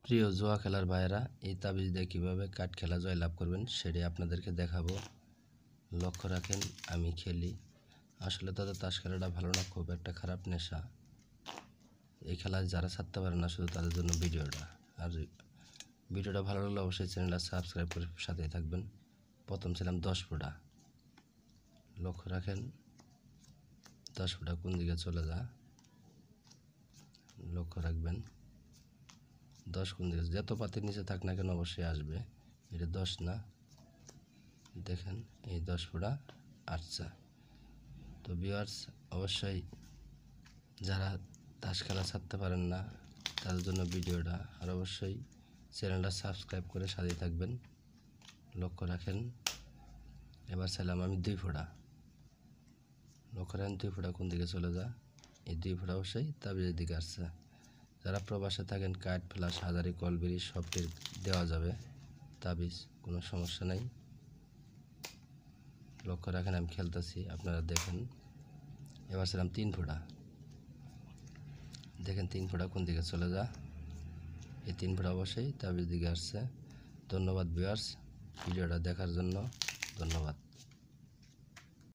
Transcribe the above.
প্রিয় জুয়া খেলার ভাইয়েরা, এই তাবিজ দিয়ে কীভাবে কাঠ খেলা জয়লাভ করবেন সেটি আপনাদেরকে দেখাবো। লক্ষ্য রাখেন, আমি খেলি। আসলে তাদের তাস খেলাটা ভালো না, খুব একটা খারাপ নেশা। এই খেলায় যারা ছাড়তে পারে না, শুধু তাদের জন্য ভিডিওটা। আর ভিডিওটা ভালো লাগলে অবশ্যই চ্যানেলটা সাবস্ক্রাইব করে সাথেই থাকবেন। প্রথম ছিলাম 10 ফুটা। লক্ষ্য রাখেন 10 ফুটা কোন দিকে চলে যা, লক্ষ্য রাখবেন 10 কোন দিকে, যত পাতির নিচে থাক না কেন অবশ্যই আসবে। এটা 10 না, দেখেন এই 10 ফুটা আসছে। তো ভিউয়ার্স, অবশ্যই যারা তাস খেলা ছাড়তে পারেন না তাদের জন্য ভিডিওটা। আর অবশ্যই চ্যানেলটা সাবস্ক্রাইব করে সাথেই থাকবেন। লক্ষ্য রাখেন এবার ছিলাম আমি 2 ফুটা। লক্ষ্য রাখেন 2 ফুটা কোন দিকে চলে যা, এই 2 ফুটা অবশ্যই তাবিজের দিকে আসছে। যারা প্রবাসে থাকেন, কাঠ ফ্লাশ হাজারি কলবেরি সবটির দেওয়া যাবে তাবিজ, কোনো সমস্যা নেই। লক্ষ্য রাখেন আমি খেলতেছি, আপনারা দেখেন। এবার ছিলাম 3 ফুটা, দেখেন 3 ফুটা কোন দিকে চলে যা, এই 3 ফুটা অবশ্যই তাবিজ দিকে আসছে। ধন্যবাদ ভিউয়ার্স, ভিডিওটা দেখার জন্য ধন্যবাদ।